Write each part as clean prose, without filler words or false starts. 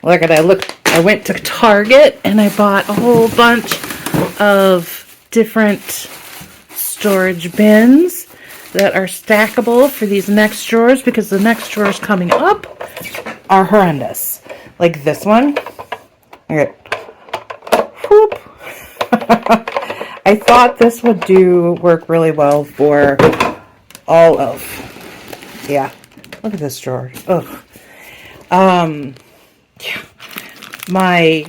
Look at I went to Target and I bought a whole bunch of different storage bins that are stackable for these next drawers, because the next drawers coming up are horrendous. Like this one. Okay. Whoop. I thought this would work really well for all of, yeah, look at this drawer. Ugh. Yeah, my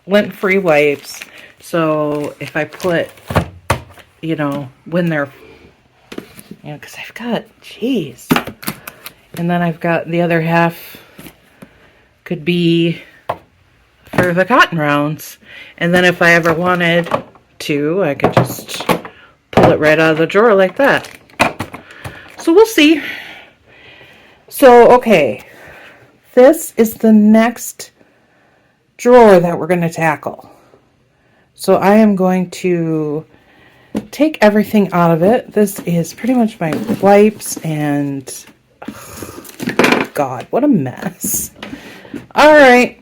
lint-free wipes. So if I put, when they're, because I've got, jeez, and then I've got the other half could be for the cotton rounds. And then if I ever wanted to, I could just pull it right out of the drawer like that. So we'll see. So, okay. This is the next drawer that we're going to tackle. So I am going to take everything out of it. This is pretty much my wipes and, oh, God, what a mess. All right,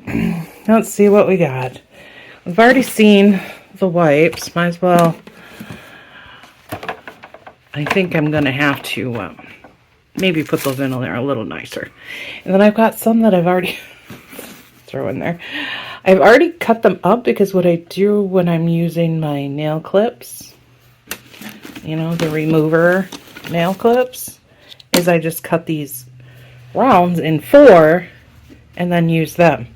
let's see what we got. We've already seen the wipes. Might as well. I think I'm going to have to maybe put those in there a little nicer. And then I've got some that I've already throw in there. I've already cut them up, because what I do when I'm using my nail clips, the remover nail clips, is I just cut these rounds in 4 and then use them.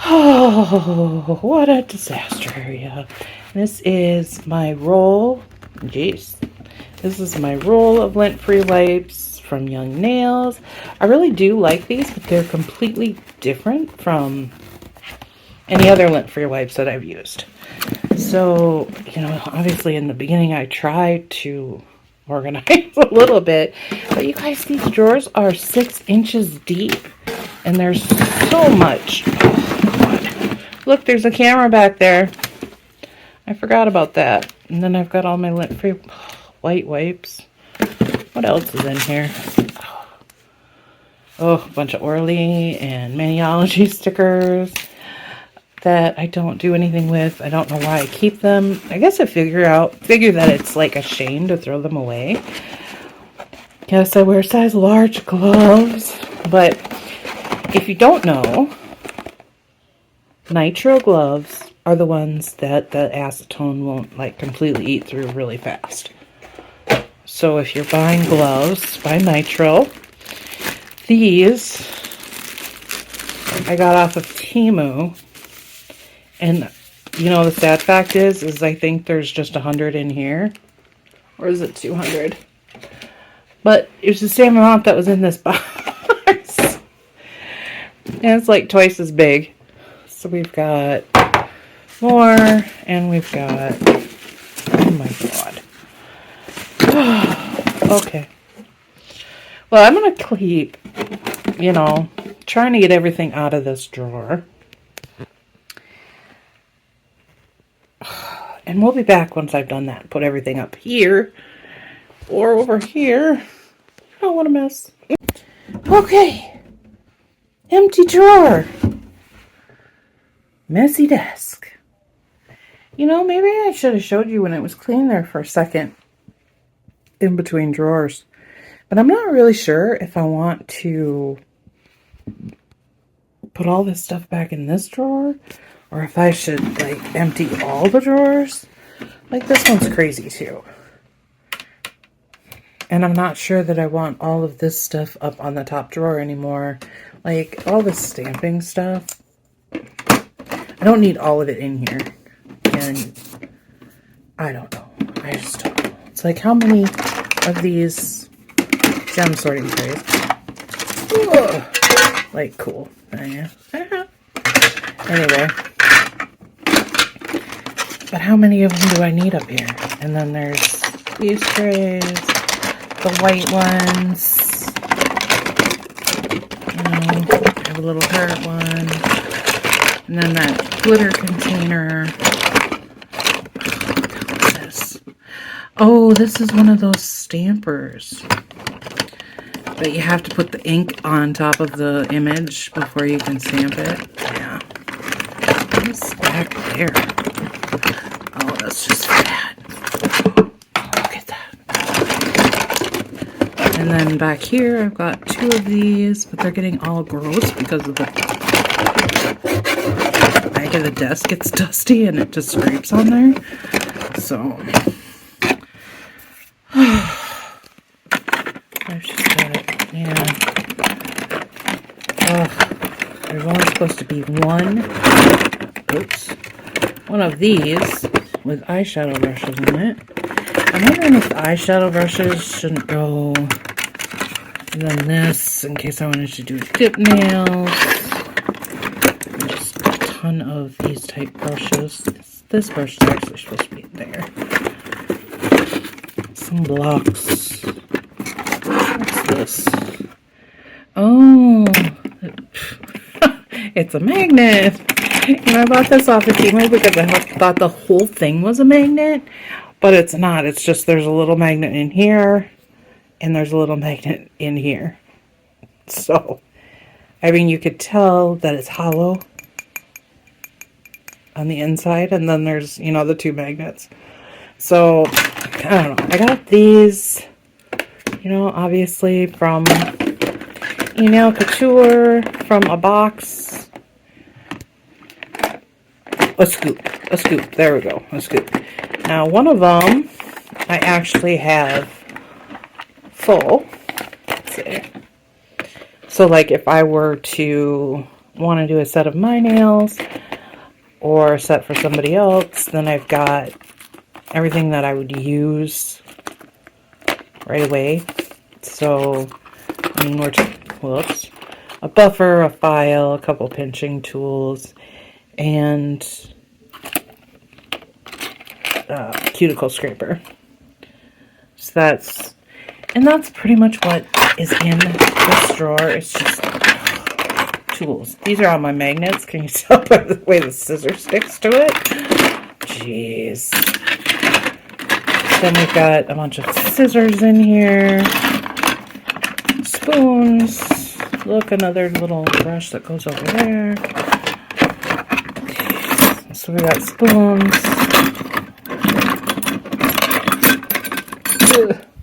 Oh, what a disaster. Yeah. This is my roll. Jeez. This is my roll of lint-free wipes from Young Nails. I really do like these, but they're completely different from any other lint-free wipes that I've used. So, obviously in the beginning I tried to organize a little bit, but you guys, these drawers are 6 inches deep, and there's so much. Oh, God. Look, there's a camera back there. I forgot about that. And then I've got all my lint-free white wipes. What else is in here? Oh, a bunch of Orly and Maniology stickers that I don't do anything with. I don't know why I keep them. I guess I figure that it's like a shame to throw them away. Yes, I wear size large gloves, but if you don't know, nitrile gloves are the ones that the acetone won't completely eat through really fast. So if you're buying gloves, buy nitrile. These I got off of TEMU, and the sad fact is I think there's just 100 in here, or is it 200? But it was the same amount that was in this box. And it's like twice as big. So we've got more, and we've got, oh my God. Okay. Well, I'm going to keep, trying to get everything out of this drawer. And we'll be back once I've done that. Put everything up here or over here. Oh, what a mess. Okay. Empty drawer. Messy desk. Maybe I should have showed you when it was clean there for a second in between drawers. But I'm not really sure if I want to put all this stuff back in this drawer, or if I should empty all the drawers. This one's crazy too. And I'm not sure that I want all of this stuff up on the top drawer anymore. All this stamping stuff. I don't need all of it in here. And I don't know. I just don't know. It's how many of these gem sorting trays? Ugh. Cool. Anyway. But how many of them do I need up here? And then there's these trays, the white ones. I have a little heart one. And then that glitter container. What is this? Oh, this is one of those stampers. But you have to put the ink on top of the image before you can stamp it. Yeah. What's back there? Oh, that's just bad. Look at that. And then back here, I've got 2 of these, but they're getting all gross because of the back of the desk gets dusty and it just scrapes on there. So, I've just got it. Yeah. There's only supposed to be one of these with eyeshadow brushes in it. I'm wondering if the eyeshadow brushes shouldn't go. And then this, in case I wanted to do dip nails. Just a ton of these type brushes. This brush is actually supposed to be there. Some blocks. What's this? Oh, it's a magnet. And I bought this off of TEMU because I thought the whole thing was a magnet. But it's not. It's just there's a little magnet in here. And there's a little magnet in here. So, I mean, you could tell that it's hollow on the inside. And then there's, you know, the 2 magnets. So, I don't know. I got these, you know, obviously from Nail Couture, from a box. A scoop. There we go. A scoop. Now, one of them I actually have full. Let's see. So, like, if I were to want to do a set of my nails or a set for somebody else, then I've got everything that I would use right away. So, I mean, whoops. A buffer, a file, a couple pinching tools, and cuticle scraper. So that's pretty much what is in this drawer. It's just tools. These are all my magnets. Can you tell by the way the scissor sticks to it? Jeez. Then we've got a bunch of scissors in here. Spoons. Look, another little brush that goes over there. So we got spoons.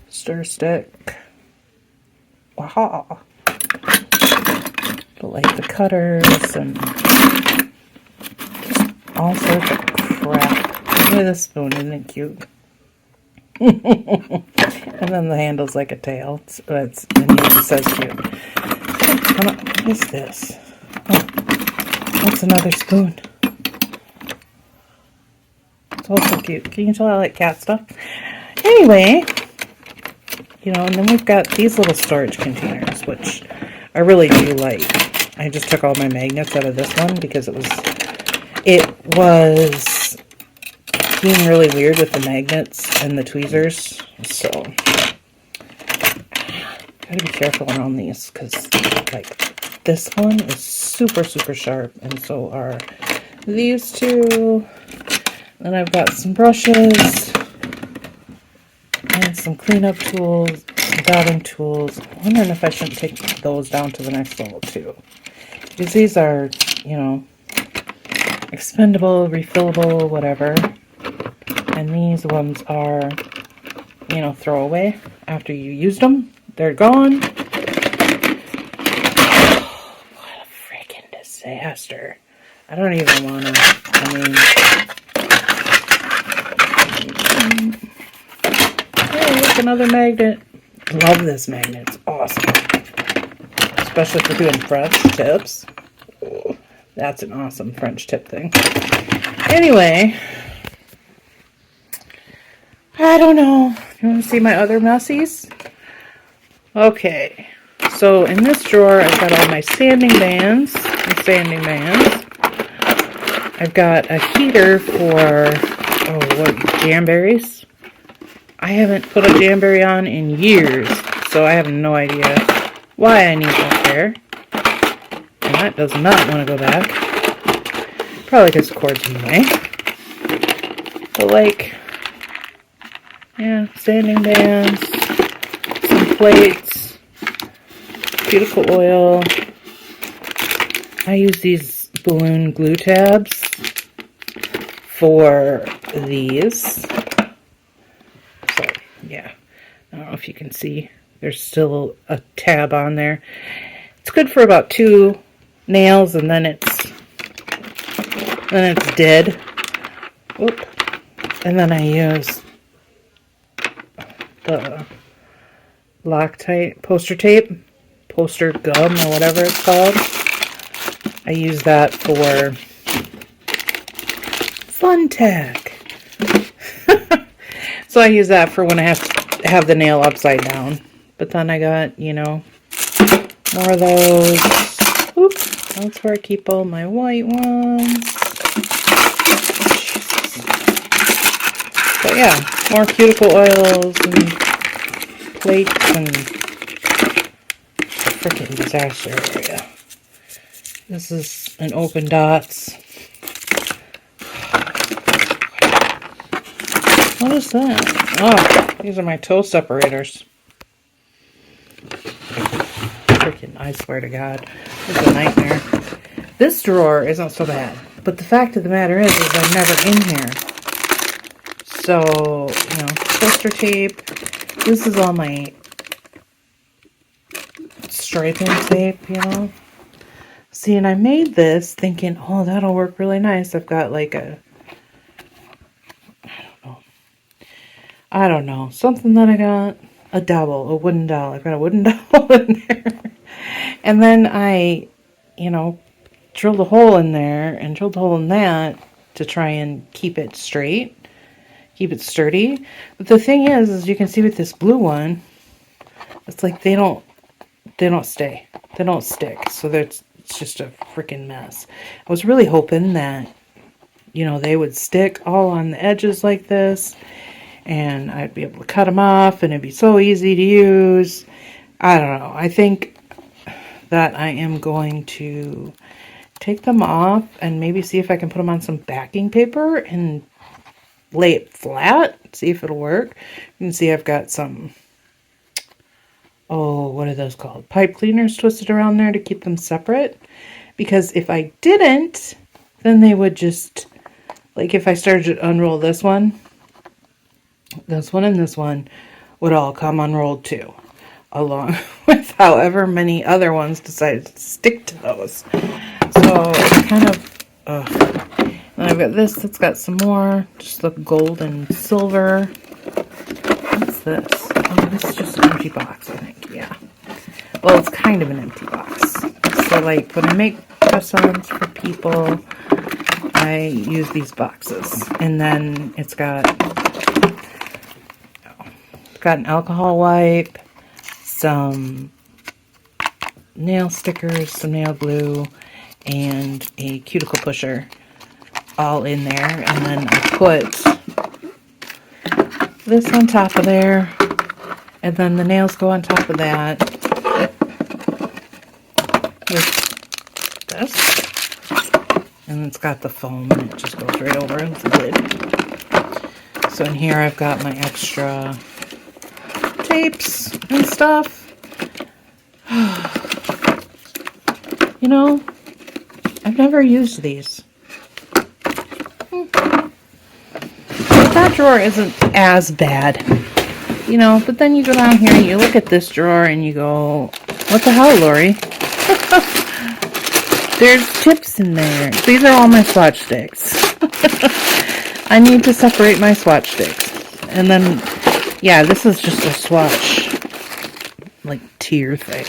Stir stick. Wow. Like the cutters and just all sorts of crap. Look at this spoon, isn't it cute? And then the handle's like a tail. And it says cute. What is this? Oh, that's another spoon. It's also cute. Can you tell I like cat stuff? Anyway, you know, and then we've got these little storage containers, which I really do like. I just took all my magnets out of this one because it was being really weird with the magnets and the tweezers. So, gotta be careful around these because, like, this one is super, super sharp, and so are these 2. Then I've got some brushes and some cleanup tools, some dotting tools. I'm wondering if I shouldn't take those down to the next level too. Because these are, you know, expendable, refillable, whatever. And these ones are, you know, throwaway after you used them. They're gone. Oh, what a freaking disaster. I don't even want to, I mean... Hey, look, another magnet. Love this magnet. It's awesome. Especially for doing French tips. Oh, that's an awesome French tip thing. Anyway, I don't know. You want to see my other messies? Okay. So in this drawer, I've got all my sanding bands and sanding bands. I've got a heater for, jamberries. I haven't put a jamberry on in years, so I have no idea why I need that there. And that does not want to go back. Probably because the cord's in the way. But like, yeah, sanding bands, some plates, cuticle oil. I use these balloon glue tabs for these. So, yeah. I don't know if you can see. There's still a tab on there. It's good for about 2 nails, and then it's dead. Oop. And then I use the Loctite poster tape, poster gum, or whatever it's called. I use that for fun tack. So I use that for when I have to have the nail upside down. But then I got, you know, more of those. Oops, that's where I keep all my white ones. But yeah, more cuticle oils and plates and a freaking disaster area. This is an Open Dots. What is that? Oh, these are my toe separators. Freaking, I swear to God, this is a nightmare. This drawer isn't so bad, but the fact of the matter is I'm never in here. So, you know, poster tape. This is all my striping tape, you know. See, and I made this thinking, oh, that'll work really nice. I've got like a, I don't know, something that I got, a wooden dowel. I've got a wooden dowel in there. And then I, you know, drilled a hole in there and drilled a hole in that to try and keep it straight, keep it sturdy. But the thing is, as you can see with this blue one, it's like they don't stay. They don't stick. So it's just a freaking mess. I was really hoping that, you know, they would stick all on the edges like this, and I'd be able to cut them off, and it'd be so easy to use. I don't know. I think that I am going to take them off and maybe see if I can put them on some backing paper and lay it flat, see if it'll work. You can see I've got some, oh, what are those called? Pipe cleaners twisted around there to keep them separate. Because if I didn't, then they would just, like if I started to unroll this one and this one would all come unrolled too, along with however many other ones decided to stick to those. So it's kind of, and I've got this that's got some more, just the gold and silver. What's this? Oh, this is just an empty box, I think. Yeah. Well, it's kind of an empty box. So, like, when I make press-ons for people, I use these boxes. And then it's got an alcohol wipe, some nail stickers, some nail glue, and a cuticle pusher all in there. And then I put this on top of there, and then the nails go on top of that with this, and it's got the foam and it just goes right over with the lid. So in here I've got my extra tapes and stuff. You know, I've never used these. That drawer isn't as bad, you know, but then you go down here and you look at this drawer and you go, what the hell, Lori? There's tips in there. These are all my swatch sticks. I need to separate my swatch sticks. And then, yeah, this is just a swatch, like, tier thing.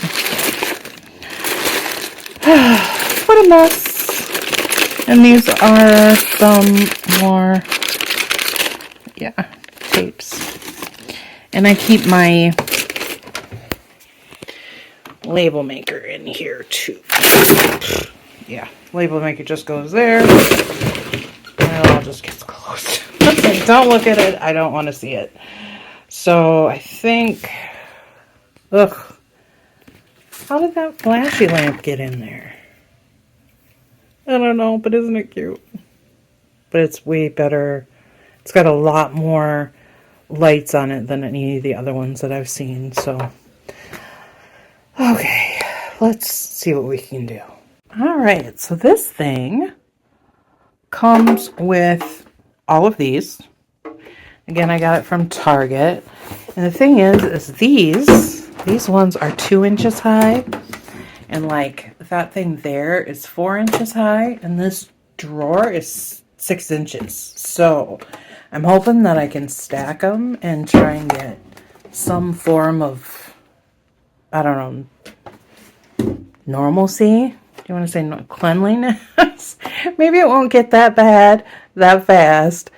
What a mess. And these are some more, yeah, tapes. And I keep my label maker in here too. Yeah, label maker just goes there. And it all just gets closed. Like, don't look at it. I don't want to see it. So I think, ugh. How did that flashy lamp get in there? I don't know, but isn't it cute? But it's way better. It's got a lot more lights on it than any of the other ones that I've seen, so. Okay. let's see what we can do. All right, so this thing comes with all of these. Again, I got it from Target. And the thing is these ones are 2 inches high. And like that thing there is 4 inches high. And this drawer is 6 inches. So I'm hoping that I can stack them and try and get some form of, I don't know, normalcy. Do you want to say cleanliness? Maybe it won't get that bad that fast.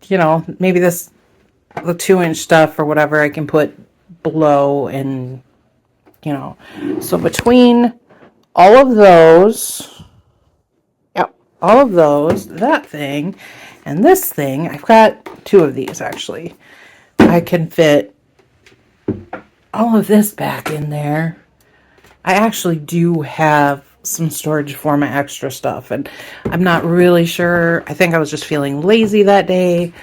You know, maybe the 2-inch stuff or whatever I can put below, and you know, so between all of those, yep, all of those, that thing, and this thing, I've got 2 of these actually. I can fit all of this back in there. I actually do have some storage for my extra stuff, and I'm not really sure. I think I was just feeling lazy that day.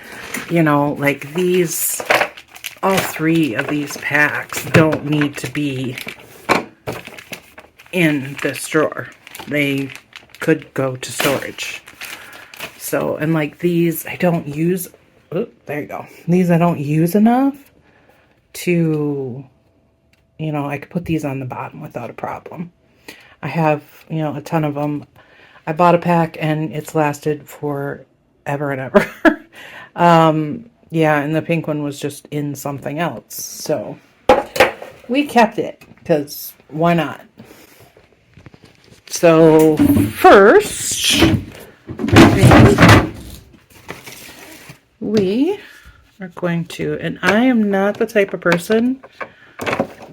You know, like these, all 3 of these packs don't need to be in this drawer. They could go to storage. So, and like these, I don't use, oh, there you go. These I don't use enough to, you know, I could put these on the bottom without a problem. I have, you know, a ton of them. I bought a pack and it's lasted for ever and ever. Yeah, and the pink one was just in something else. So we kept it because why not? So first, we are going to, and I am not the type of person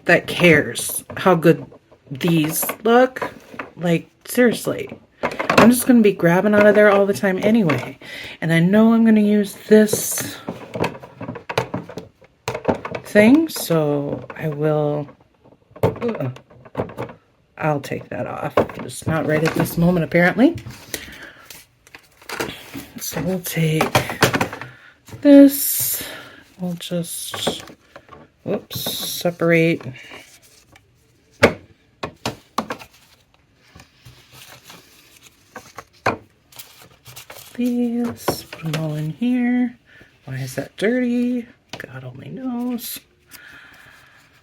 that cares how good these look. Like, seriously, I'm just going to be grabbing out of there all the time anyway. And I know I'm going to use this thing, so I will, I'll take that off. Just not right at this moment, apparently. So we'll take this. We'll just, whoops, separate. These, put them all in here. Why is that dirty? God only knows.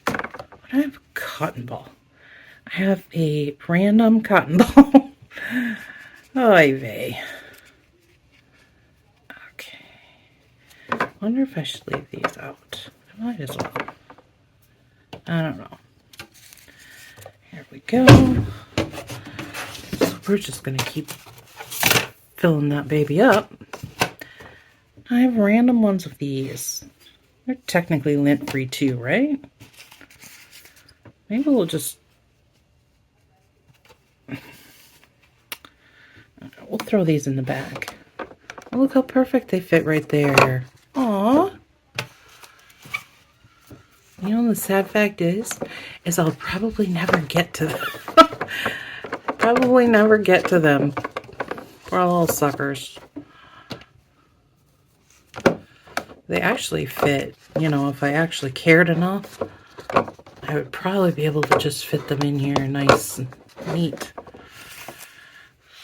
But I have a cotton ball. I have a random cotton ball. Oy vey. Okay. I wonder if I should leave these out. I might as well. I don't know. Here we go. So we're just going to keep filling that baby up. I have random ones of these. They're technically lint-free too, right? Maybe we'll just... we'll throw these in the bag. Oh, look how perfect they fit right there. Aww. You know, the sad fact is I'll probably never get to them. Probably never get to them. Poor little suckers. They actually fit, you know, if I actually cared enough, I would probably be able to just fit them in here nice and neat.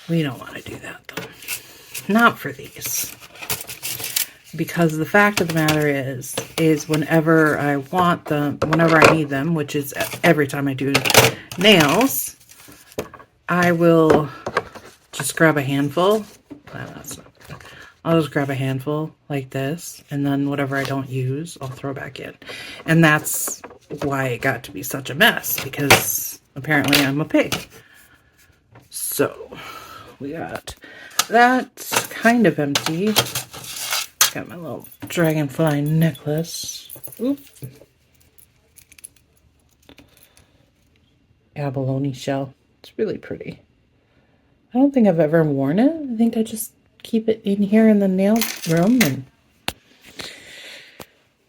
We don't want to do that though. Not for these. Because the fact of the matter is whenever I want them, whenever I need them, which is every time I do nails, I will just grab a handful. Well, that's not good. I'll just grab a handful like this, and then whatever I don't use, I'll throw back in. And that's why it got to be such a mess, because apparently I'm a pig. So we got that kind of empty. Got my little dragonfly necklace. Oop. Abalone shell. It's really pretty. I don't think I've ever worn it. I think I just keep it in here in the nail room.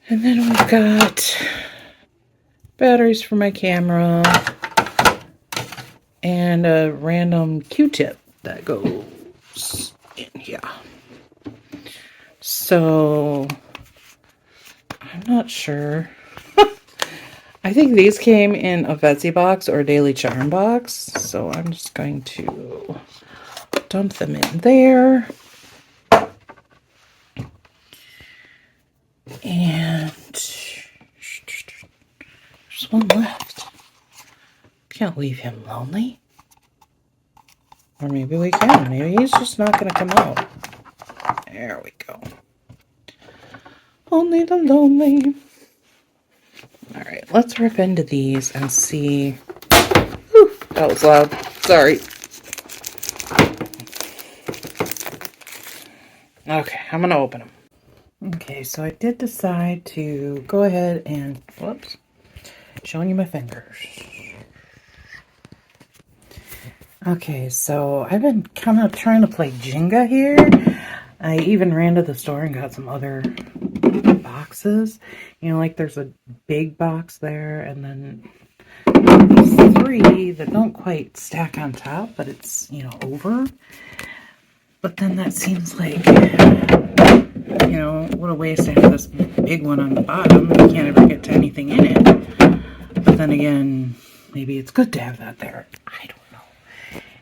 And then we've got batteries for my camera and a random Q-tip that goes in here. So I'm not sure. I think these came in a Betsy box or a Daily Charm box, so I'm just going to dump them in there. And there's one left. Can't leave him lonely. Or maybe we can. Maybe he's just not going to come out. There we go. Only the lonely. Alright, let's rip into these and see. Whew, that was loud. Sorry. Okay, I'm going to open them. Okay, so I did decide to go ahead and, whoops, showing you my fingers. Okay, so I've been kind of trying to play Jenga here. I even ran to the store and got some other boxes. You know, like there's a big box there, and then these three that don't quite stack on top, but it's, you know, over. But then that seems like, you know, what a waste to have this big one on the bottom. You can't ever get to anything in it. But then again, maybe it's good to have that there. I don't know.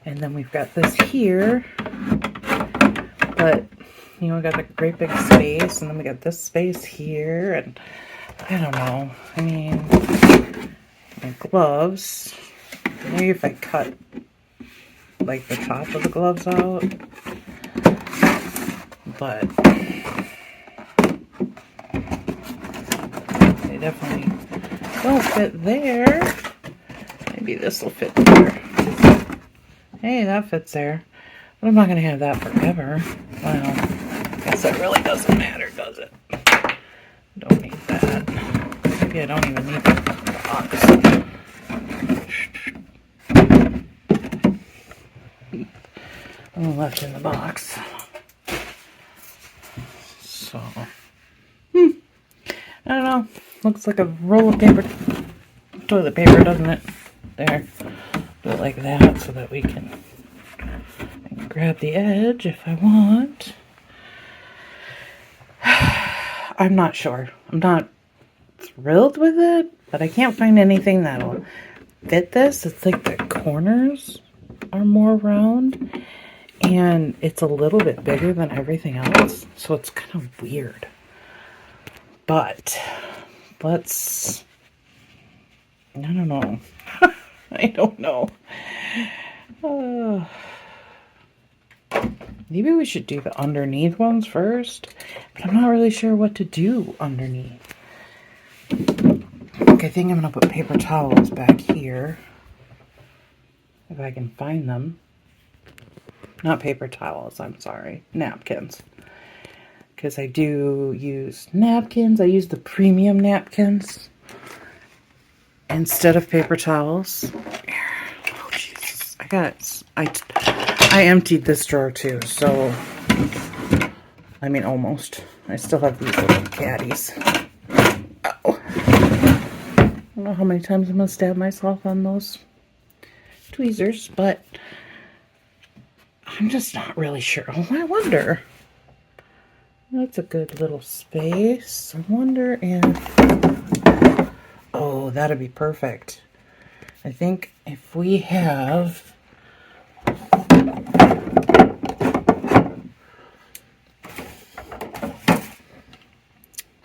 And then we've got this here. But, you know, we got a great big space. And then we got this space here. And I don't know. I mean, my gloves. Maybe if I cut, like, the top of the gloves out. But they definitely don't fit there. Maybe this will fit there. Hey, that fits there. But I'm not going to have that forever. Well, I guess that really doesn't matter, does it? Don't need that. Maybe I don't even need the box. I'm left in the box. So, I don't know. Looks like a roll of paper, toilet paper, doesn't it? There. Do it like that so that we can grab the edge if I want. I'm not sure. I'm not thrilled with it, but I can't find anything that'll fit this. It's like the corners are more round, and it's a little bit bigger than everything else, so it's kind of weird. But let's, I don't know. I don't know. Maybe we should do the underneath ones first, but I'm not really sure what to do underneath. Okay, I think I'm going to put paper towels back here, if I can find them. Not paper towels, I'm sorry. Napkins. Because I do use napkins. I use the premium napkins instead of paper towels. Oh, Jesus. I emptied this drawer too, so, I mean, almost. I still have these little caddies. Ow. I don't know how many times I'm going to stab myself on those tweezers, but I'm just not really sure. Oh, I wonder. That's a good little space. I wonder if... Oh, that'd be perfect. I think if we have...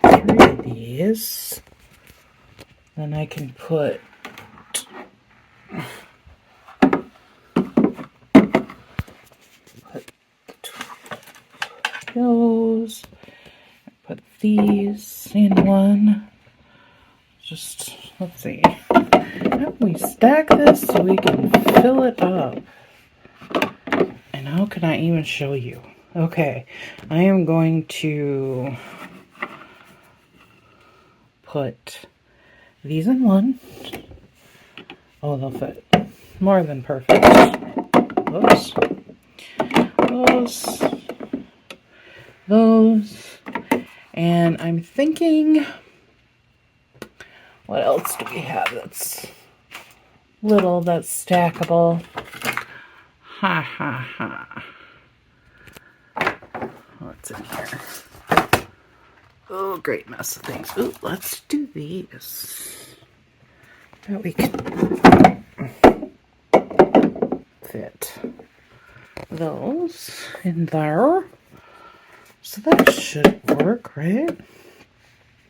3 of these, then I can put... those, put these in one. Just, let's see. How can we stack this so we can fill it up? And how can I even show you? Okay, I am going to put these in one. Oh, they'll fit more than perfect. Those, and I'm thinking, what else do we have that's little, that's stackable? Ha ha ha. What's in here? Oh, great mess of things. Ooh, let's do these. that we can fit those in there. So that should work, right?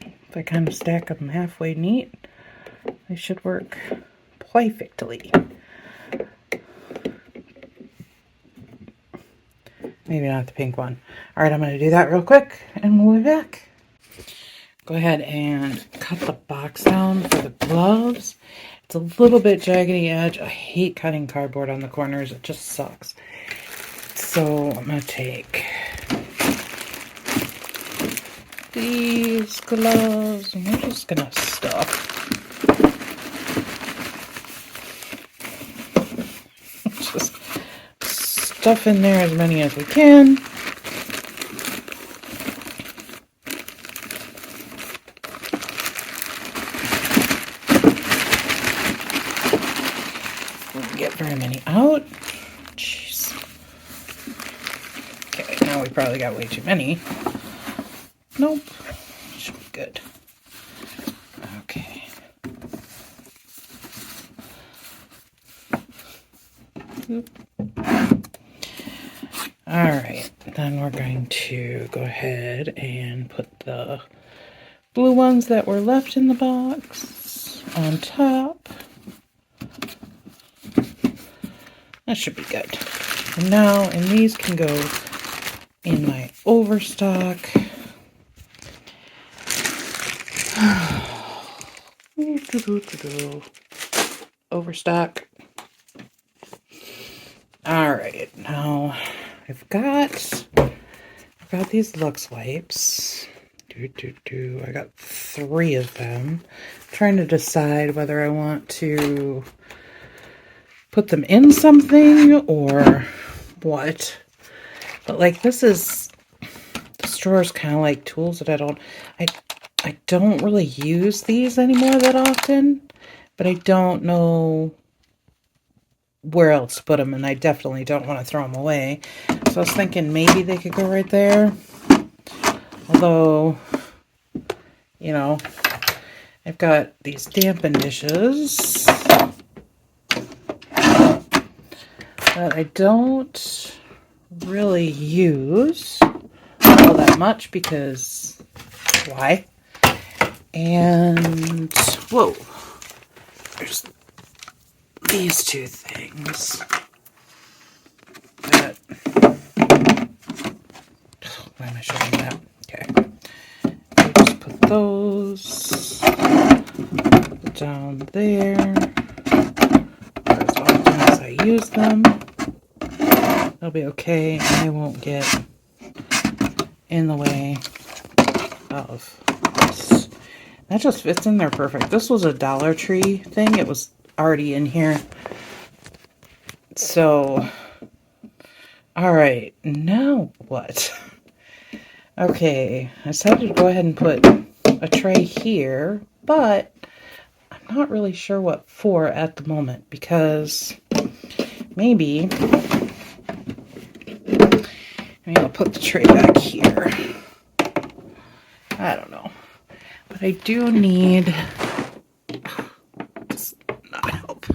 If I kind of stack them halfway neat, they should work perfectly. Maybe not the pink one. All right, I'm going to do that real quick and we'll be back. Go ahead and cut the box down for the gloves. It's a little bit jaggedy edge. I hate cutting cardboard on the corners. It just sucks. So I'm going to take these gloves and we're just going to stuff. Just stuff in there as many as we can. Get very many out. Jeez. Okay, now we probably got way too many. Nope. Should be good. Okay. Alright, then we're going to go ahead and put the blue ones that were left in the box on top. That should be good. And now, and these can go in my overstock. Overstock. Alright, now I've got these Lux wipes. I got 3 of them. I'm trying to decide whether I want to put them in something or what. But like this is, this drawer is kind of like tools that I don't really use these anymore that often, but I don't know where else to put them, and I definitely don't want to throw them away. So I was thinking maybe they could go right there. Although, you know, I've got these dampen dishes that I don't really use all that much because why? And whoa, there's these 2 things that, why am I showing that? Okay, so just put those down there as often as I use them. They'll be okay, and they won't get in the way of this. That just fits in there perfect. This was a Dollar Tree thing. It was already in here. So, all right, now what? Okay, I decided to go ahead and put a tray here, but I'm not really sure what for at the moment because maybe I'll put the tray back here. I don't know. But I do need, does not help.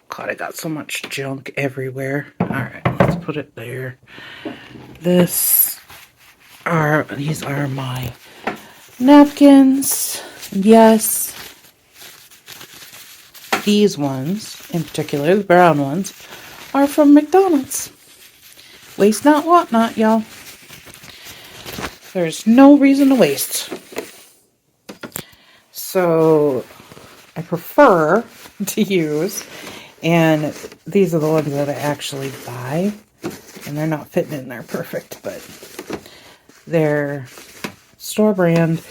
God, I got so much junk everywhere. Alright, let's put it there. These are my napkins. Yes. These ones, in particular, the brown ones, are from McDonald's. Waste not, want not, y'all. There's no reason to waste. So, I prefer to use, and these are the ones that I actually buy, and they're not fitting in there perfect, but they're store brand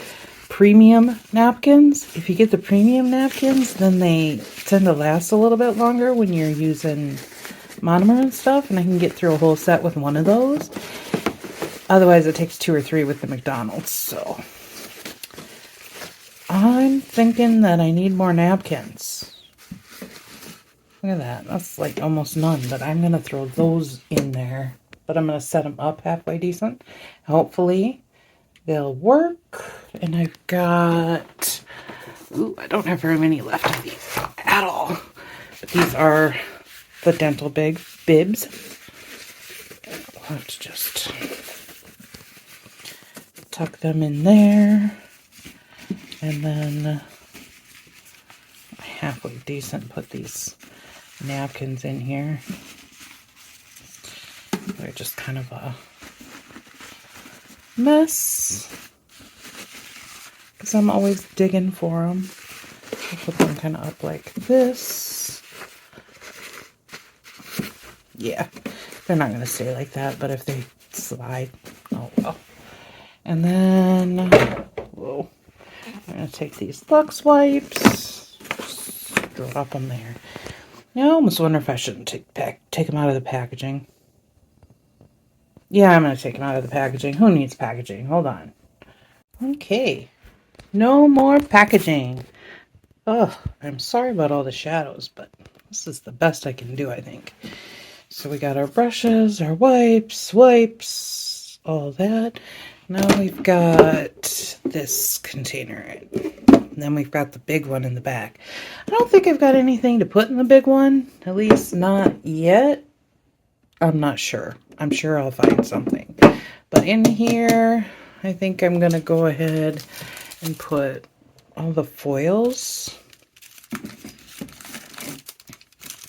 premium napkins. If you get the premium napkins, then they tend to last a little bit longer when you're using monomer and stuff, and I can get through a whole set with one of those. Otherwise, it takes 2 or 3 with the McDonald's, so I'm thinking that I need more napkins. Look at that. That's like almost none, but I'm going to throw those in there. But I'm going to set them up halfway decent. Hopefully, they'll work. And I've got, ooh, I don't have very many left of these. bottle. But these are the dental bibs. Let's just tuck them in there. And then halfway decent, put these napkins in here. They're just kind of a mess because I'm always digging for them. I'll put them kind of up like this. Yeah, they're not going to stay like that, but if they slide, oh well. And then, whoa, I'm going to take these Lux wipes, just drop them there. Now, I almost wonder if I shouldn't take them out of the packaging. Yeah, I'm going to take them out of the packaging. Who needs packaging? Hold on. Okay. No more packaging. Oh, I'm sorry about all the shadows, but this is the best I can do, I think. So we got our brushes, our wipes, all that. Now we've got this container. And then we've got the big one in the back. I don't think I've got anything to put in the big one. At least not yet. I'm not sure. I'm sure I'll find something. But in here, I think I'm going to go ahead and put all the foils.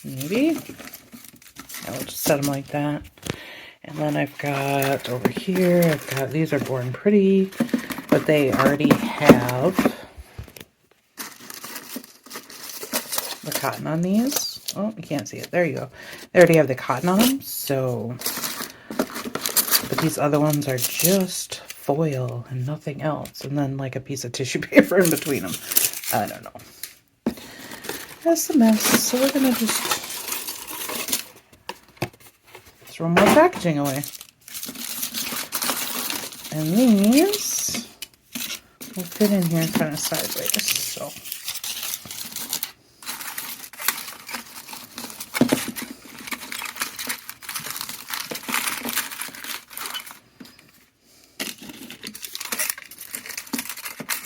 Maybe. I'll just set them like that. And then I've got over here, I've got, these are Born Pretty, but they already have the cotton on these. Oh, you can't see it. There you go. They already have the cotton on them, so, but these other ones are just foil and nothing else. And then like a piece of tissue paper in between them. I don't know. That's a mess. So we're going to just throw more packaging away. And these will fit in here kind of sideways. So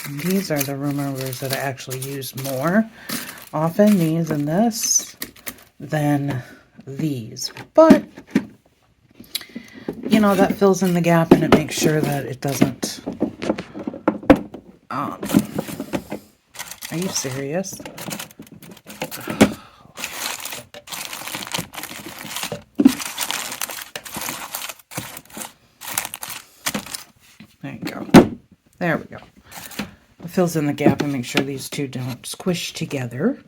and these are the room movers that I actually use more often, these and this, than these. But you know, that fills in the gap and it makes sure that it doesn't, are you serious? There you go. There we go. It fills in the gap and makes sure these two don't squish together.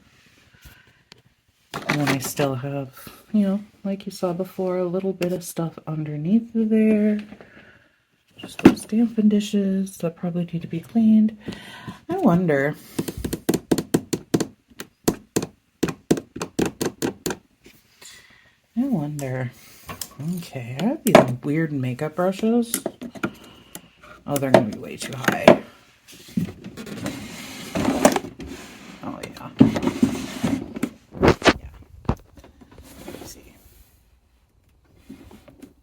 And then I still have, you know, like you saw before, a little bit of stuff underneath there. Just those dampened dishes that probably need to be cleaned. I wonder. Okay, I have these weird makeup brushes. Oh, they're going to be way too high. Oh, yeah. Let's see.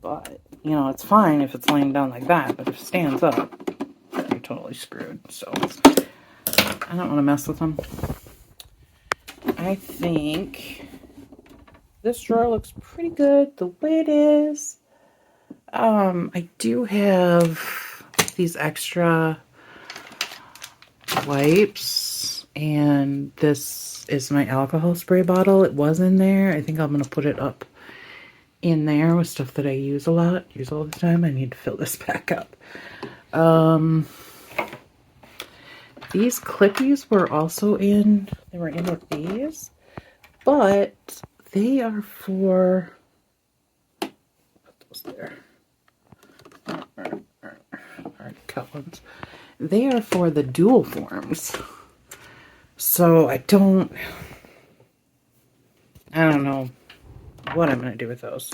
But, you know, it's fine if it's laying down like that, but if it stands up, you're totally screwed. So, I don't want to mess with them. I think this drawer looks pretty good the way it is. I do have these extra wipes, and this is my alcohol spray bottle. It was in there. I think I'm going to put it up in there with stuff that I use a lot, use all the time. I need to fill this back up. These clippies were also in, they were in with these, but they are for, put those there, already cut ones. They are for the dual forms. So I don't know what I'm going to do with those.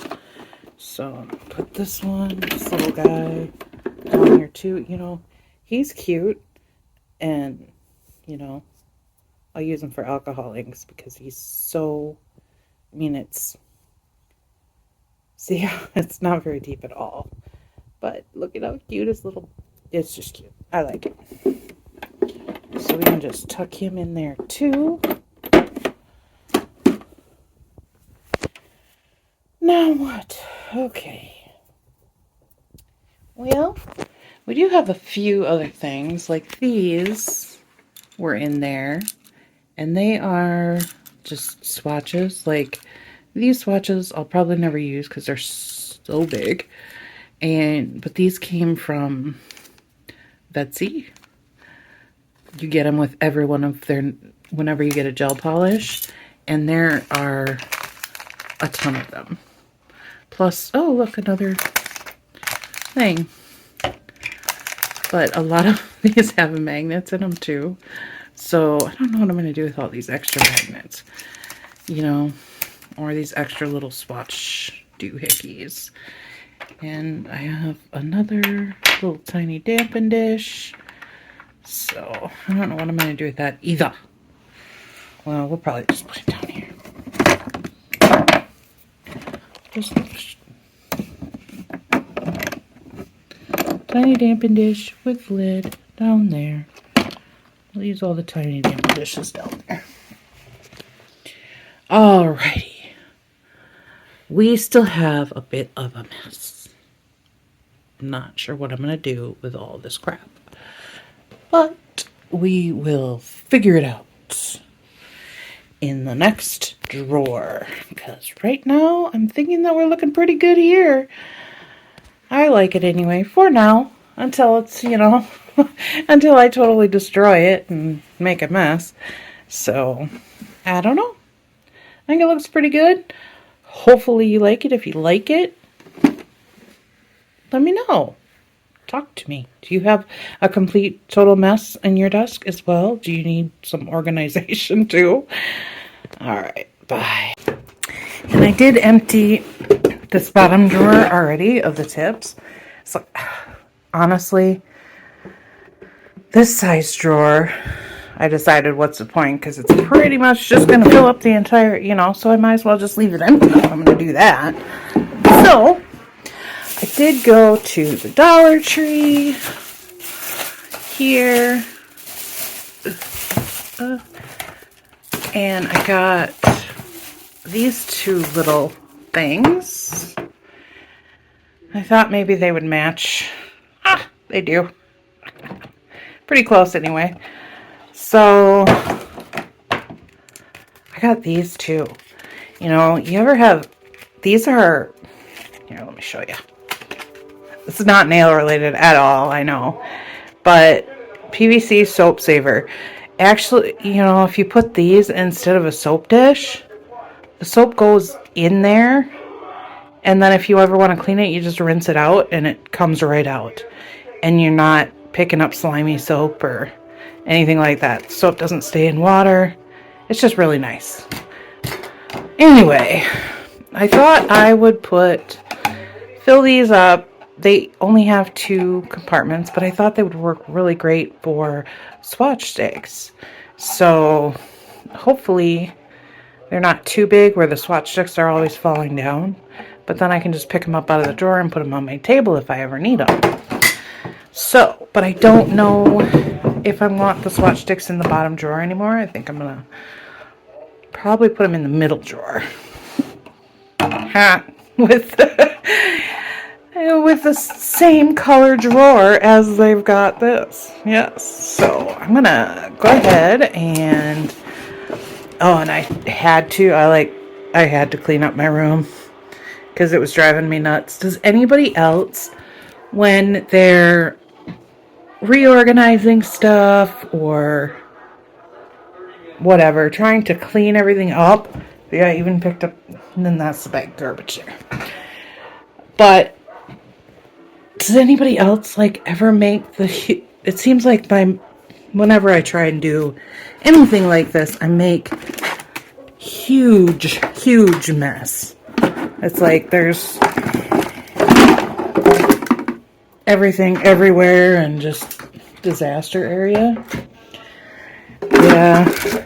So put this one, this little guy down here too. You know, he's cute, and you know, I'll use him for alcohol inks because he's so, I mean, it's, see, it's not very deep at all, but look at how cute his little, it's just cute. I like it. So we can just tuck him in there too. Now what? Okay. Well, we do have a few other things, like these were in there, and they are just swatches. Like, these swatches I'll probably never use because they're so big. But these came from Betsy. You get them with every one of their, whenever you get a gel polish, and there are a ton of them. Plus, oh look, another thing. But a lot of these have magnets in them too. So I don't know what I'm going to do with all these extra magnets. You know, or these extra little swatch doohickeys. And I have another little tiny dampen dish. So I don't know what I'm going to do with that either. Well, we'll probably just put it down here. Just tiny dampen dish with lid down there. I'll use all the tiny dampen dishes down there. Alrighty. We still have a bit of a mess. I'm not sure what I'm going to do with all this crap. But we will figure it out in the next drawer. Because right now, I'm thinking that we're looking pretty good here. I like it anyway, for now. Until it's, you know, until I totally destroy it and make a mess. So, I don't know. I think it looks pretty good. Hopefully you like it. If you like it, let me know. Talk to me. Do you have a complete total mess in your desk as well? Do you need some organization too? Alright, bye. And I did empty this bottom drawer already of the tips. So, honestly, this size drawer, I decided what's the point, because it's pretty much just going to fill up the entire, you know, so I might as well just leave it empty if I'm going to do that. So, I did go to the Dollar Tree here, and I got these two little things. I thought maybe they would match. Ah, they do. Pretty close anyway. So, I got these two. You know, you ever have, these are, here, let me show you. This is not nail related at all, I know. But PVC soap saver. Actually, you know, if you put these instead of a soap dish, the soap goes in there. And then if you ever want to clean it, you just rinse it out and it comes right out. And you're not picking up slimy soap or anything like that. Soap doesn't stay in water. It's just really nice. Anyway, I thought I would fill these up. They only have 2 compartments, but I thought they would work really great for swatch sticks. So hopefully they're not too big where the swatch sticks are always falling down. But then I can just pick them up out of the drawer and put them on my table if I ever need them. So, but I don't know if I want the swatch sticks in the bottom drawer anymore. I think I'm going to probably put them in the middle drawer. With the same color drawer as they've got this. Yes. So I'm going to go ahead and, oh, and I had to clean up my room because it was driving me nuts. Does anybody else, when they're reorganizing stuff or whatever, trying to clean everything up, yeah, I even picked up, and then that's the bag garbage there. But does anybody else like ever make it seems like whenever I try and do anything like this, I make huge mess. It's like there's everything everywhere and just disaster area. Yeah, I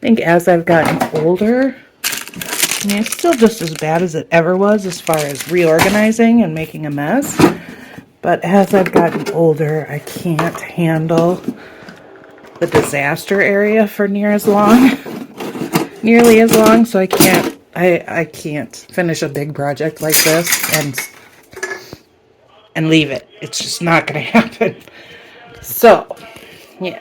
think as I've gotten older, I mean, it's still just as bad as it ever was as far as reorganizing and making a mess. But as I've gotten older, I can't handle the disaster area for nearly as long. So I can't I can't finish a big project like this and leave it. It's just not going to happen. So, yeah.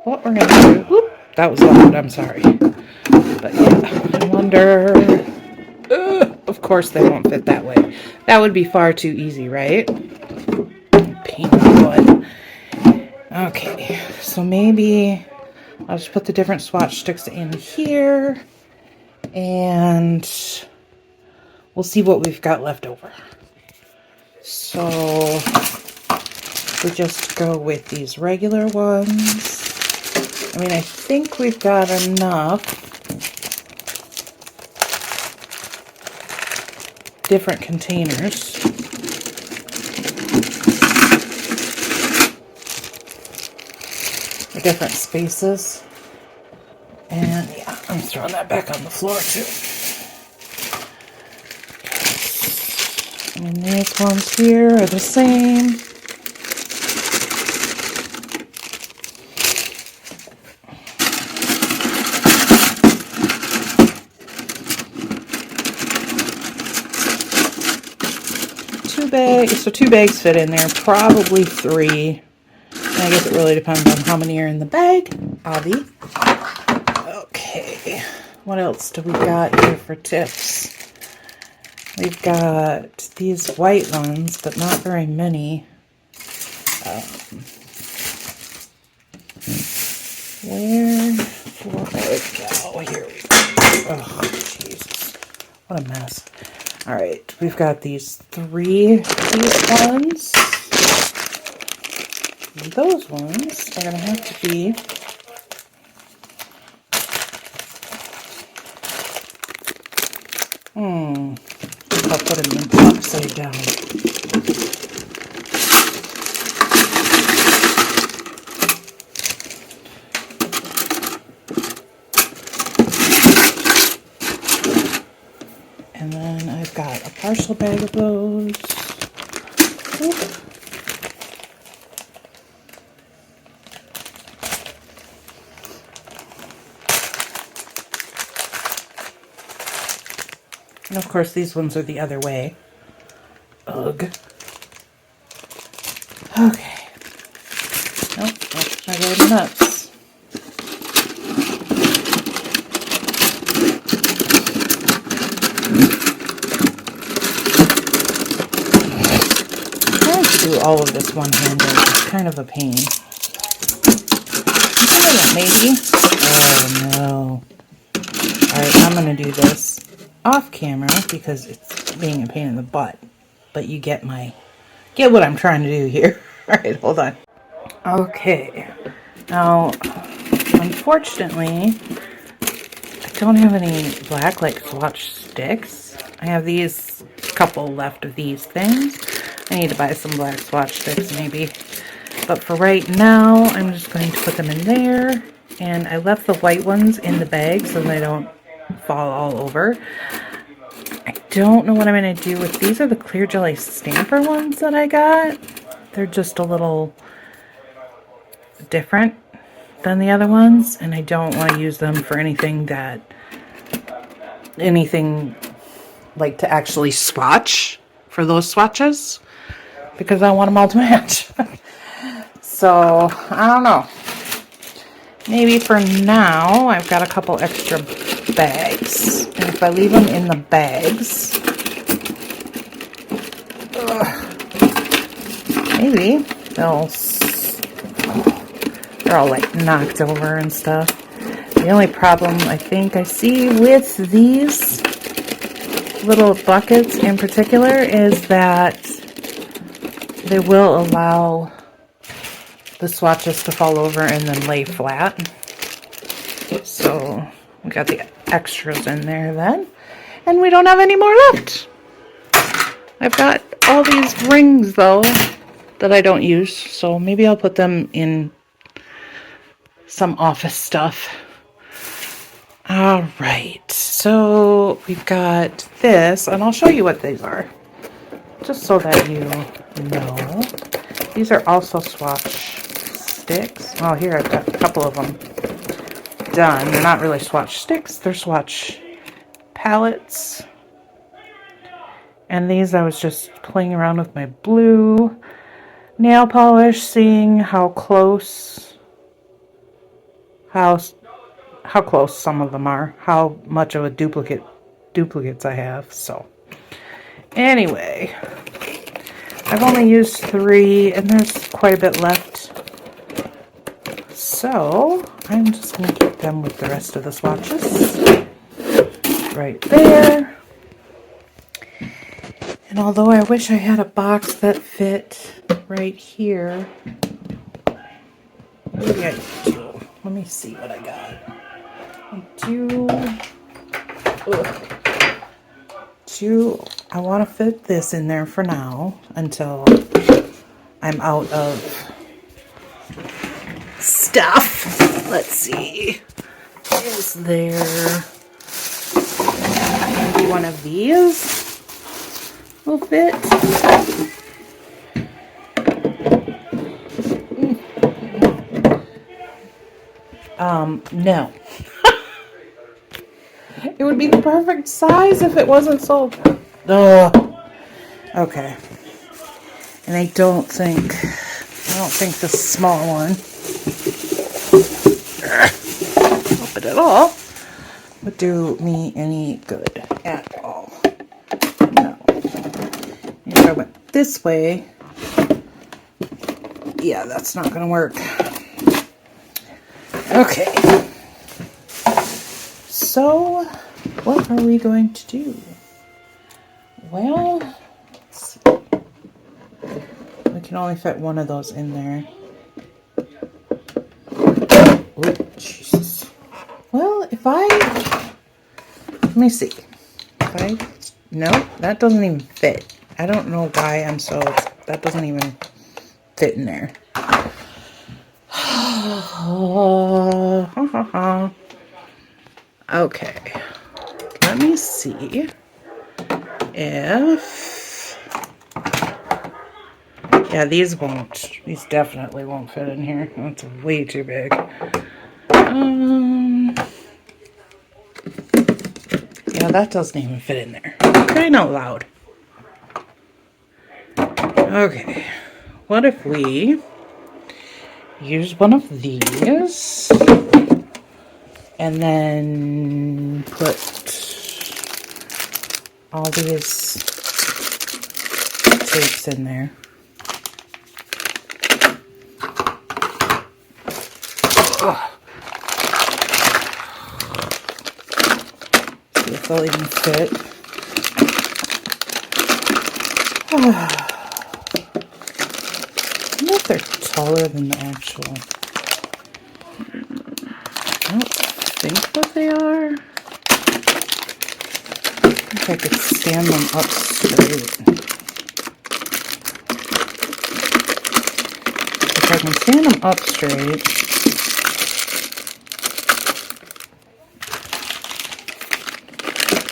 What we're going to do... Whoop, that was loud. I'm sorry. But yeah, I wonder... of course they won't fit that way. That would be far too easy, right? Paint wood. Okay, so maybe I'll just put the different swatch sticks in here. And we'll see what we've got left over. So we just go with these regular ones. I mean, I think we've got enough different containers. For different spaces. And yeah, I'm throwing that back on the floor too. And these ones here are the same. Two bags, so 2 bags fit in there, probably 3. And I guess it really depends on how many are in the bag, Avi. Okay, what else do we got here for tips? We've got these white ones, but not very many. Where do I go? Here we go. Oh, Jesus. What a mess. Alright, we've got these 3 piece ones. Those ones are going to have to be I'll put them upside down. And then I've got a partial bag of those. Oop. And of course, these ones are the other way. Ugh. Okay. Nope, I go nuts. Trying to do all of this one-handed is kind of a pain. Maybe. Oh no. Alright, I'm going to do this off camera because it's being a pain in the butt. But you get what I'm trying to do here. Alright, hold on. Okay. Now, unfortunately, I don't have any black like swatch sticks. I have these couple left of these things. I need to buy some black swatch sticks maybe. But for right now, I'm just going to put them in there. And I left the white ones in the bag so they don't fall all over. I don't know what I'm going to do with these. Are the clear jelly stamper ones that I got. They're just a little different than the other ones. And I don't want to use them for anything like to actually swatch for those swatches. Because I want them all to match. So, I don't know. Maybe for now, I've got a couple extra bags. And if I leave them in the bags, maybe they're all like knocked over and stuff. The only problem I think I see with these little buckets in particular is that they will allow the swatches to fall over and then lay flat. So we got the extras in there then. And we don't have any more left. I've got all these rings though that I don't use. So maybe I'll put them in some office stuff. Alright, so we've got this, and I'll show you what these are. Just so that you know. These are also swatch sticks. Oh, here I've got a couple of them done. They're not really swatch sticks, they're swatch palettes. And these I was just playing around with my blue nail polish, seeing how close some of them are, how much of a duplicates I have. So anyway, I've only used 3 and there's quite a bit left. So I'm just going to keep them with the rest of the swatches right there. And although I wish I had a box that fit right here, maybe I do. Let me see what I got. I want to fit this in there for now until I'm out of stuff. Let's see. Is there maybe one of these will fit? No. It would be the perfect size if it wasn't so... Ugh. Okay. And I don't think the small one, help it at all, would do me any good at all. No. If I went this way, yeah, that's not going to work. Okay. So, what are we going to do? Well, let's see. We can only fit one of those in there. Oh, Jesus. Well, let me see. No, that doesn't even fit. I don't know why that doesn't even fit in there. Okay, let me see if, yeah, these definitely won't fit in here. That's way too big. Yeah, that doesn't even fit in there. Crying out loud. Okay, what if we use one of these and then put all these tapes in there. Ugh. See if they'll even fit. I wonder if they're taller than the actual. I don't think that they are. I think I could stand them up straight. If I can stand them up straight,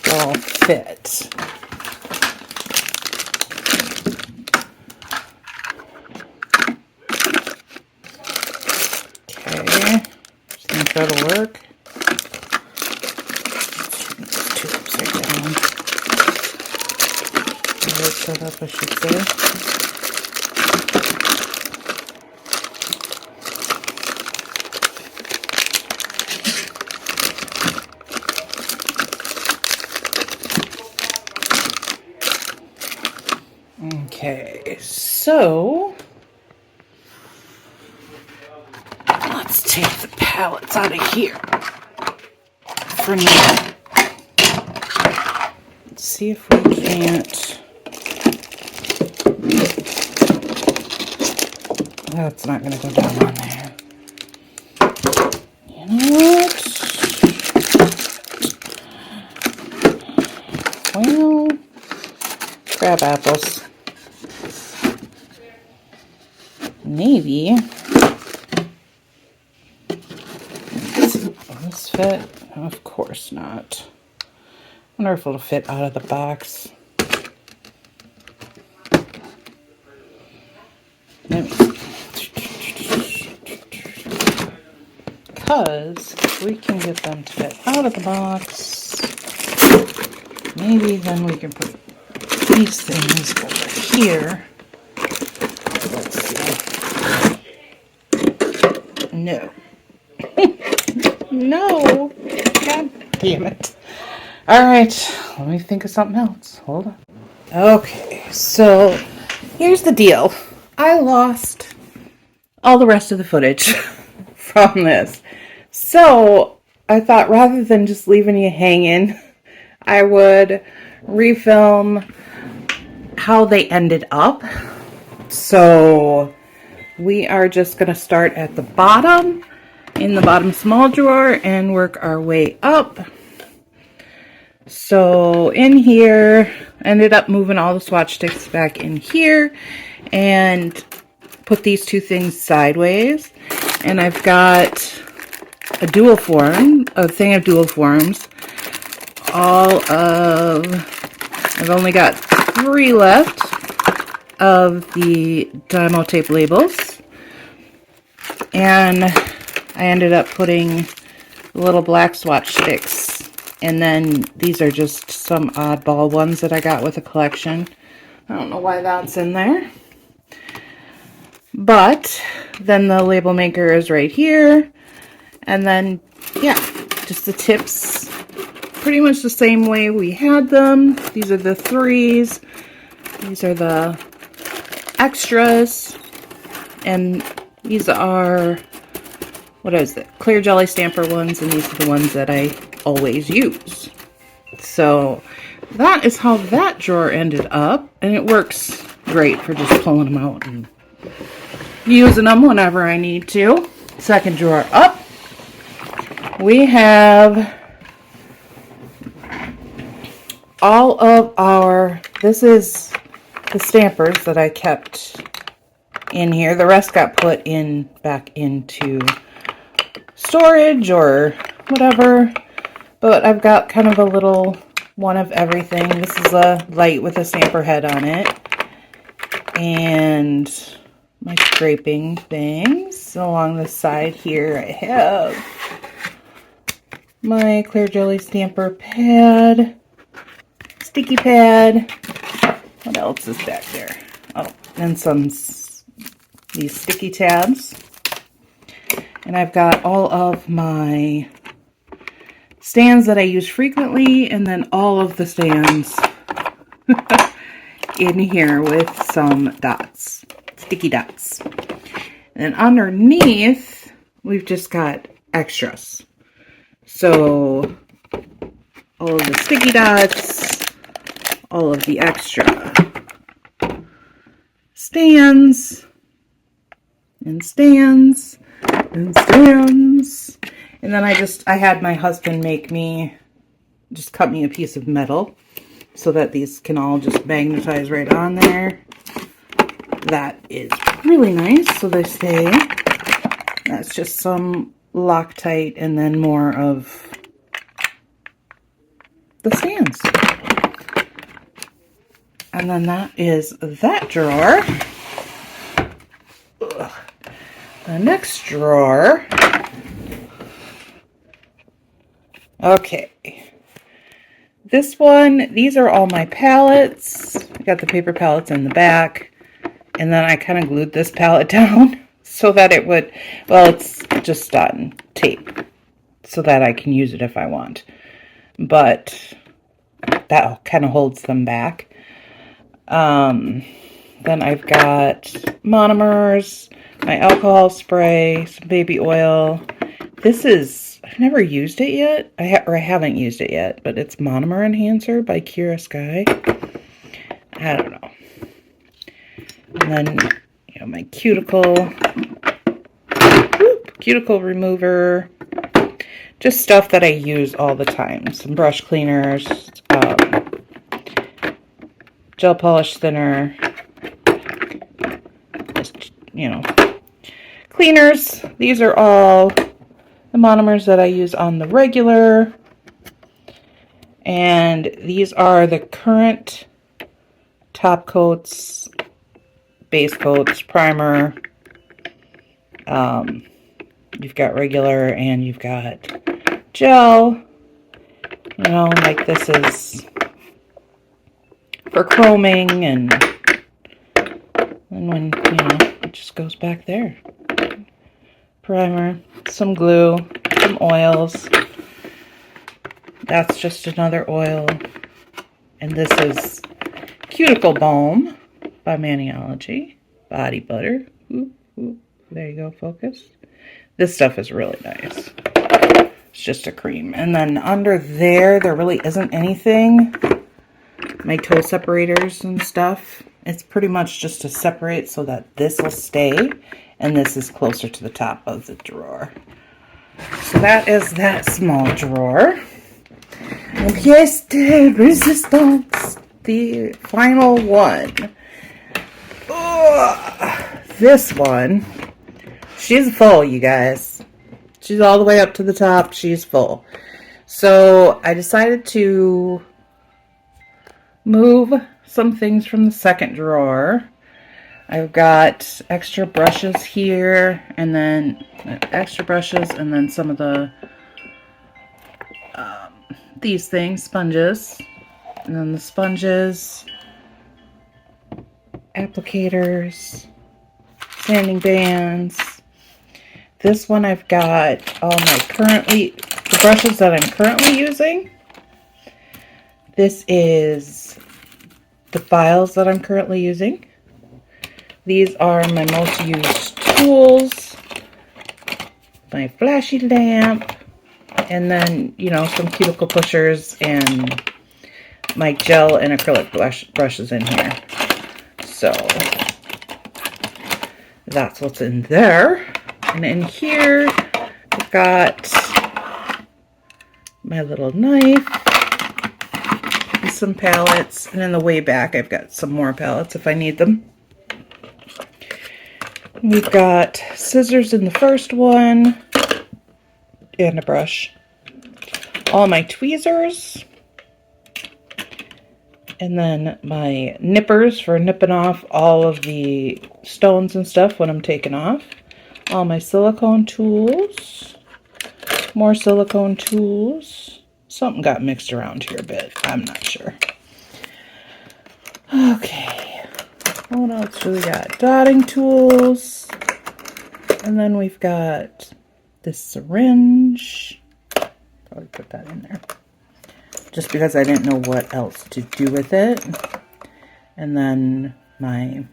they'll fit. Okay, think that'll work. Set up, I should say. Okay, so let's take the pallets out of here for now. Let's see if we can't. That's not going to go down on there. You know what? Well, crab apples. Maybe. Will this fit? Of course not. I wonder if it'll fit out of the box. Let me see. Because if we can get them to fit out of the box, Maybe then we can put these things over here. Let's see. No. No. God damn it. Alright, let me think of something else. Hold on. Okay, so here's the deal. I lost all the rest of the footage from this. So I thought rather than just leaving you hanging, I would refilm how they ended up. So we are just going to start at the bottom, in the bottom small drawer, and work our way up. So in here, ended up moving all the swatch sticks back in here and put these two things sideways. And I've got a dual form, a thing of dual forms. I've only got 3 left of the demo tape labels. And I ended up putting little black swatch sticks. And then these are just some oddball ones that I got with a collection. I don't know why that's in there. But then the label maker is right here. And then, yeah, just the tips. Pretty much the same way we had them. These are the 3s. These are the extras. And these are, what is it? Clear jelly stamper ones. And these are the ones that I always use. So that is how that drawer ended up, and it works great for just pulling them out and using them whenever I need to. Second drawer up, we have all of our, this is the stampers that I kept in here. The rest got put in back into storage or whatever. But I've got kind of a little one of everything. This is a light with a stamper head on it. And my scraping things. Along the side here I have my clear jelly stamper pad. Sticky pad. What else is back there? Oh, and these sticky tabs. And I've got all of my stands that I use frequently, and then all of the stands in here with some dots, sticky dots. And underneath, we've just got extras. So all of the sticky dots, all of the extra stands, and stands, and stands. And then I had my husband just cut me a piece of metal so that these can all just magnetize right on there. That is really nice, so they stay. That's just some Loctite and then more of the stands. And then that is that drawer. Ugh. The next drawer. Okay, this one, these are all my palettes. I got the paper palettes in the back, and then I kind of glued this palette down so that it would, well, it's just on tape so that I can use it if I want, but that kind of holds them back. Then I've got monomers, my alcohol spray, some baby oil. This is, I've never used it yet. I haven't used it yet, but it's Monomer Enhancer by Kira Sky. I don't know. And then, you know, my cuticle remover. Just stuff that I use all the time. Some brush cleaners, gel polish thinner, just, you know, cleaners. These are all the monomers that I use on the regular. And these are the current top coats, base coats, primer. You've got regular and you've got gel. You know, like this is for chroming, and when, you know, it just goes back there. Primer, some glue, some oils. That's just another oil. And this is Cuticle Balm by Maniology. Body butter. Ooh, ooh. There you go, focus. This stuff is really nice. It's just a cream. And then under there really isn't anything. My toe separators and stuff. It's pretty much just to separate so that this will stay. And this is closer to the top of the drawer. So that is that small drawer. And pièce de resistance, the final one. This one, she's full, you guys. She's all the way up to the top. She's full. So I decided to move some things from the second drawer. I've got extra brushes here, and then extra brushes, and then some of the these things, sponges, and then the sponges, applicators, sanding bands. This one I've got all my the brushes that I'm currently using. This is the files that I'm currently using. These are my most used tools, my flashy lamp, and then, you know, some cuticle pushers and my gel and acrylic brushes in here. So that's what's in there. And in here, I've got my little knife and some palettes. And in the way back, I've got some more palettes if I need them. We've got scissors in the first one and a brush. All my tweezers. And then my nippers for nipping off all of the stones and stuff when I'm taking off. All my silicone tools. More silicone tools. Something got mixed around here a bit. I'm not sure. Okay. What else do we got? Dotting tools. And then we've got this syringe. Probably put that in there. Just because I didn't know what else to do with it. And then my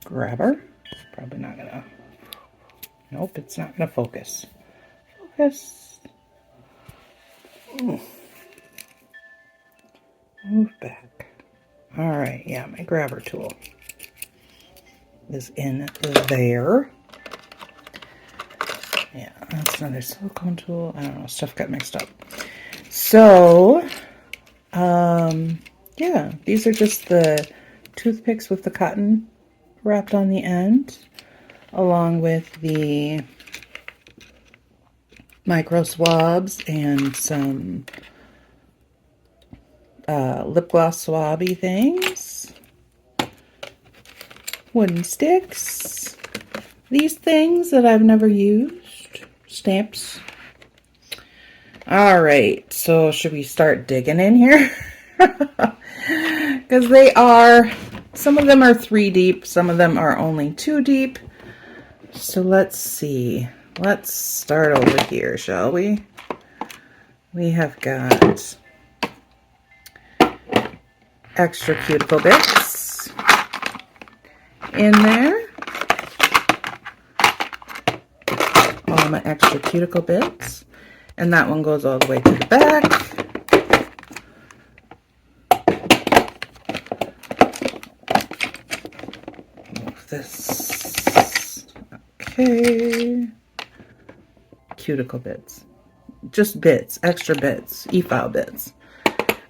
grabber. Probably not gonna. Nope, it's not gonna focus. Focus. Ooh. Move back. Alright, yeah, my grabber tool is in there. Yeah, that's another silicone tool. I don't know, stuff got mixed up. So, yeah, these are just the toothpicks with the cotton wrapped on the end, along with the micro swabs and some lip gloss swabby things, wooden sticks, these things that I've never used, stamps. All right, so should we start digging in here? Because they are, some of them are 3 deep, some of them are only 2 deep. So let's see. Let's start over here, shall we? We have got extra cuticle bits in there. All my extra cuticle bits. And that one goes all the way to the back. Move this. Okay. Cuticle bits. Just bits, extra bits, e-file bits.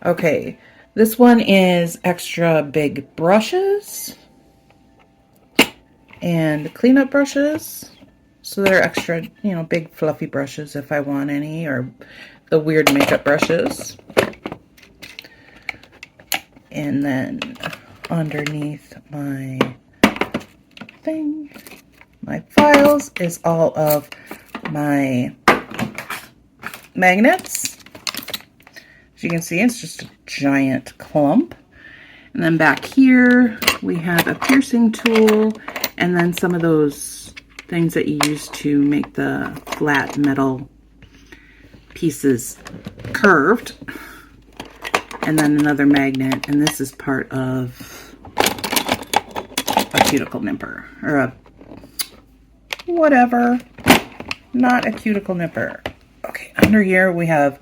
Okay, this one is extra big brushes and cleanup brushes. So they're extra, you know, big fluffy brushes if I want any, or the weird makeup brushes. And then underneath my thing, my files, is all of my magnets. As you can see, it's just a giant clump. And then back here, we have a piercing tool, and then some of those things that you use to make the flat metal pieces curved. And then another magnet, and this is part of a cuticle nipper, or a whatever, not a cuticle nipper. Okay, under here we have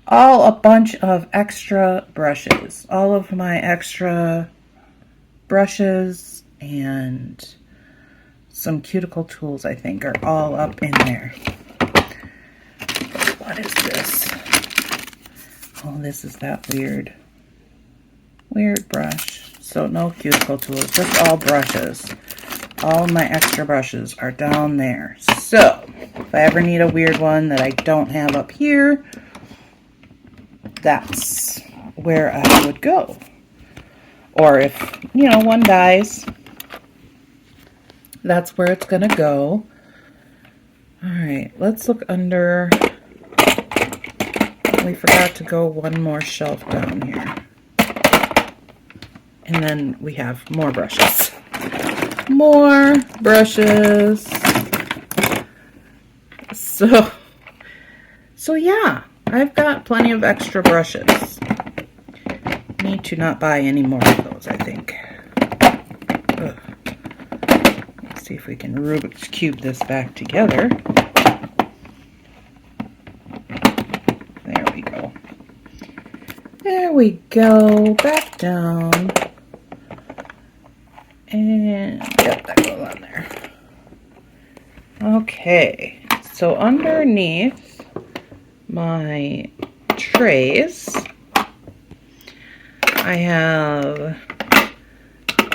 a bunch of extra brushes. All of my extra brushes and some cuticle tools, I think, are all up in there. What is this? Oh, this is that weird brush. So no cuticle tools, just all brushes. All of my extra brushes are down there. So if I ever need a weird one that I don't have up here, that's where I would go. Or if, you know, one dies, that's where it's gonna go. All right, let's look under. We forgot to go one more shelf down here. And then we have more brushes. More brushes. So yeah, I've got plenty of extra brushes. Need to not buy any more of those, I think. Ugh. Let's see if we can Rubik's Cube this back together. There we go. There we go. Back down. And yep, that goes on there. Okay, so underneath my trays, I have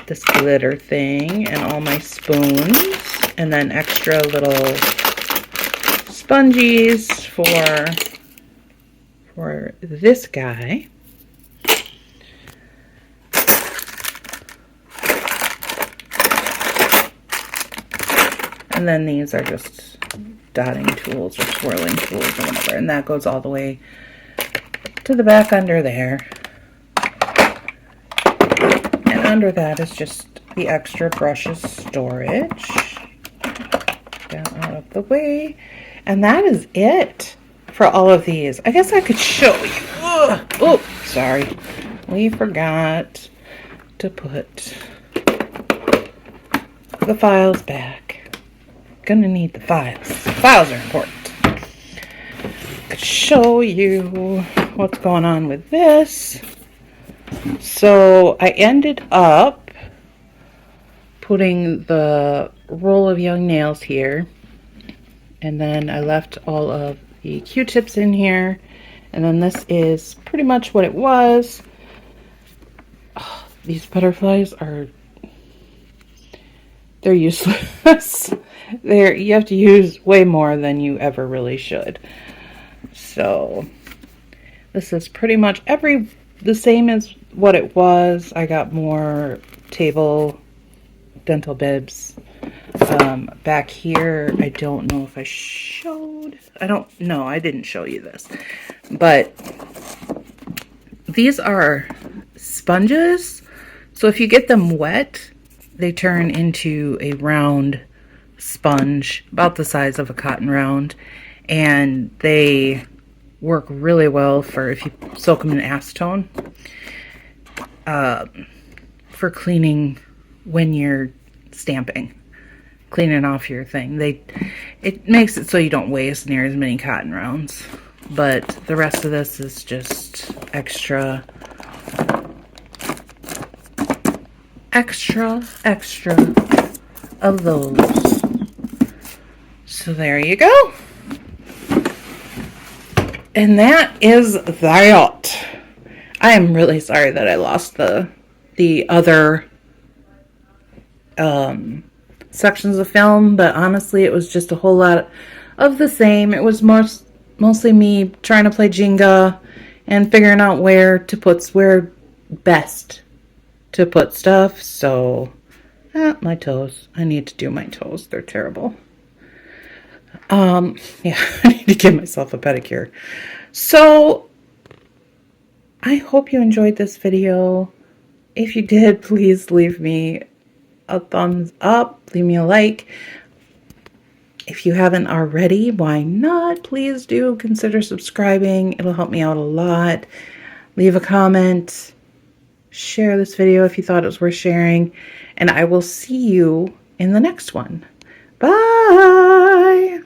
this glitter thing and all my spoons, and then extra little sponges for this guy. And then these are just dotting tools or swirling tools or whatever. And that goes all the way to the back under there. And under that is just the extra brushes storage. Down out of the way. And that is it for all of these. I guess I could show you. Ugh. Oh, sorry. We forgot to put the files back. Gonna need the files. Files are important. Could show you what's going on with this. So I ended up putting the roll of young nails here, and then I left all of the Q-tips in here, and then this is pretty much what it was. Oh, these butterflies they're useless. You have to use way more than you ever really should. So this is pretty much the same as what it was. I got more table dental bibs. Back here, I don't know if I showed. I didn't show you this. But these are sponges. So if you get them wet, they turn into a round sponge about the size of a cotton round, and they work really well for if you soak them in acetone for cleaning when you're stamping, cleaning off your thing. It makes it so you don't waste near as many cotton rounds, but the rest of this is just extra of those. So there you go. And that is that. I am really sorry that I lost the other sections of film, but honestly it was just a whole lot of the same. It was mostly me trying to play Jenga and figuring out where best to put stuff. So my toes. I need to do my toes. They're terrible. Yeah, I need to give myself a pedicure. So I hope you enjoyed this video. If you did, please leave me a thumbs up, leave me a like. If you haven't already, why not? Please do consider subscribing. It'll help me out a lot. Leave a comment. Share this video if you thought it was worth sharing. And I will see you in the next one. Bye!